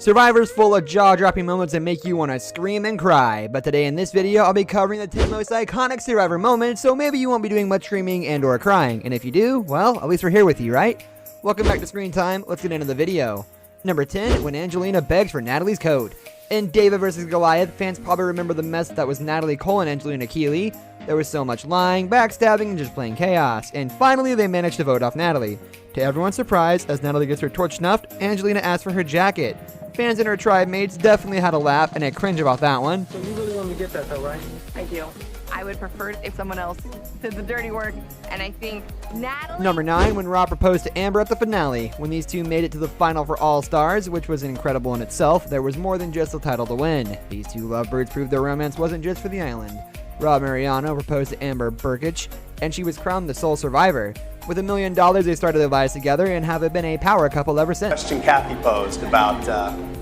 Survivor's full of jaw-dropping moments that make you want to scream and cry, but today in this video I'll be covering the 10 most iconic Survivor moments, so maybe you won't be doing much screaming and or crying, and if you do, well, at least we're here with you, right? Welcome back to Screen Time, let's get into the video. Number 10, when Angelina begs for Natalie's code. In David vs. Goliath, fans probably remember the mess that was Natalie Cole and Angelina Keeley. There was so much lying, backstabbing, and just plain chaos, and finally they managed to vote off Natalie. To everyone's surprise, as Natalie gets her torch snuffed, Angelina asks for her jacket. Fans and her tribe mates definitely had a laugh and a cringe about that one. So you really want me to get that though, right? I do. I would prefer if someone else did the dirty work, and I think Natalie... Number 9, when Rob proposed to Amber at the finale. When these two made it to the final for All Stars, which was incredible in itself, there was more than just the title to win. These two lovebirds proved their romance wasn't just for the island. Rob Mariano proposed to Amber Burkich, and she was crowned the sole survivor. With $1 million, they started their lives together and have been a power couple ever since. Question Kathy posed about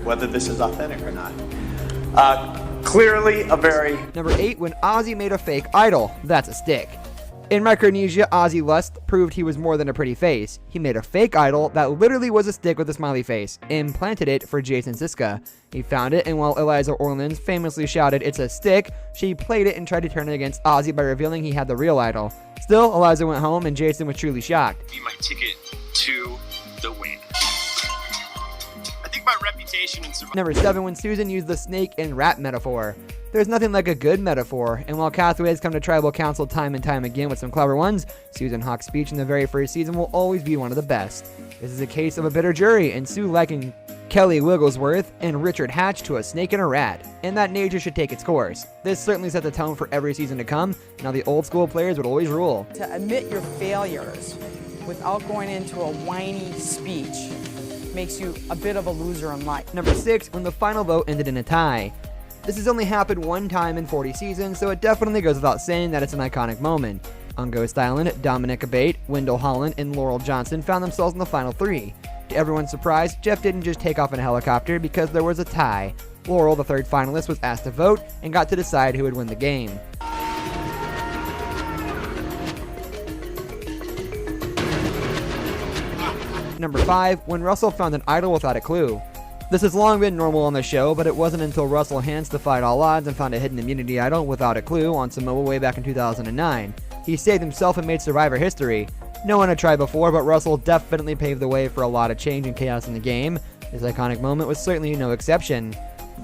whether this is authentic or not. Clearly a very... Number 8, when Ozzy made a fake idol. That's a stick. In Micronesia, Ozzy Lust proved he was more than a pretty face. He made a fake idol that literally was a stick with a smiley face, implanted it for Jason Siska. He found it, and while Eliza Orleans famously shouted, "It's a stick," she played it and tried to turn it against Ozzy by revealing he had the real idol. Still, Eliza went home, and Jason was truly shocked. Be my ticket to the win. I think my reputation in Survivor... Number 7, when Susan used the snake and rat metaphor. There's nothing like a good metaphor, and while Catherine has come to tribal council time and time again with some clever ones, Susan Hawk's speech in the very first season will always be one of the best. This is a case of a bitter jury, and Sue likened Kelly Wigglesworth and Richard Hatch to a snake and a rat, and that nature should take its course. This certainly set the tone for every season to come. Now the old school players would always rule. To admit your failures without going into a whiny speech makes you a bit of a loser in life. Number 6, when the final vote ended in a tie. This has only happened one time in 40 seasons, so it definitely goes without saying that it's an iconic moment. On Ghost Island, Dominic Abate, Wendell Holland, and Laurel Johnson found themselves in the final 3. To everyone's surprise, Jeff didn't just take off in a helicopter because there was a tie. Laurel, the third finalist, was asked to vote and got to decide who would win the game. Number 5, when Russell found an idol without a clue. This has long been normal on the show, but it wasn't until Russell Hantz defied all odds and found a hidden immunity idol without a clue on Samoa way back in 2009. He saved himself and made Survivor history. No one had tried before, but Russell definitely paved the way for a lot of change and chaos in the game. This iconic moment was certainly no exception.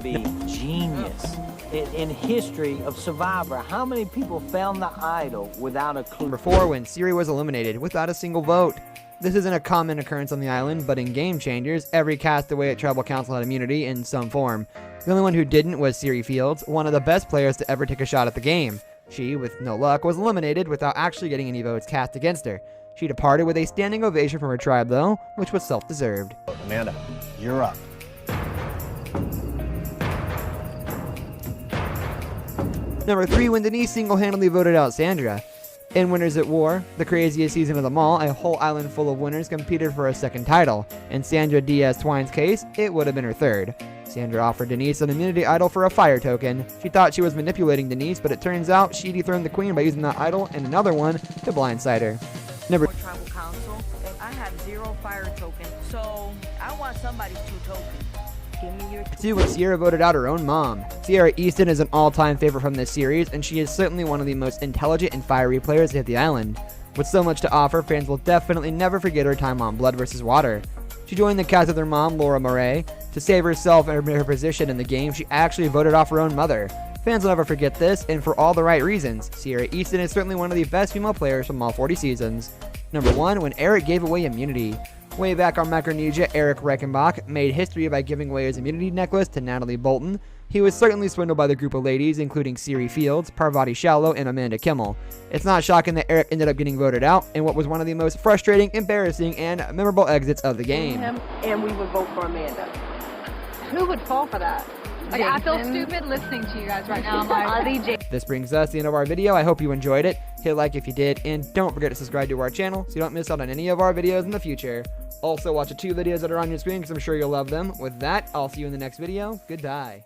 Be genius. In history of Survivor, how many people found the idol without a clue? Number 4, when Cirie was eliminated without a single vote. This isn't a common occurrence on the island, but in Game Changers, every castaway at Tribal Council had immunity in some form. The only one who didn't was Cirie Fields, one of the best players to ever take a shot at the game. She, with no luck, was eliminated without actually getting any votes cast against her. She departed with a standing ovation from her tribe, though, which was self-deserved. Amanda, you're up. Number 3, when Denise single-handedly voted out Sandra. In Winners at War, the craziest season of them all, a whole island full of winners competed for a second title. In Sandra Diaz Twine's case, it would have been her third. Sandra offered Denise an immunity idol for a fire token. She thought she was manipulating Denise, but it turns out she dethroned the queen by using that idol and another one to blindside her. Number Tribal Council, and I have 0 fire tokens, so I want somebody's 2 tokens. Give me your 2, when Sierra voted out her own mom. Sierra Easton is an all-time favorite from this series, and she is certainly one of the most intelligent and fiery players to hit the island. With so much to offer, fans will definitely never forget her time on Blood vs. Water. She joined the cast with her mom, Laura Murray. To save herself and her position in the game, she actually voted off her own mother. Fans will never forget this, and for all the right reasons. Sierra Easton is certainly one of the best female players from all 40 seasons. Number 1, when Eric gave away immunity. Way back on Micronesia, Eric Reichenbach made history by giving away his immunity necklace to Natalie Bolton. He was certainly swindled by the group of ladies, including Cirie Fields, Parvati Shallow, and Amanda Kimmel. It's not shocking that Eric ended up getting voted out in what was one of the most frustrating, embarrassing, and memorable exits of the game. and we would vote for Amanda. Who would fall for that? Like, I feel stupid listening to you guys right now. I'm like, This brings us to the end of our video. I hope you enjoyed it. Hit like if you did, and don't forget to subscribe to our channel so you don't miss out on any of our videos in the future. Also, watch the 2 videos that are on your screen because I'm sure you'll love them. With that, I'll see you in the next video. Goodbye.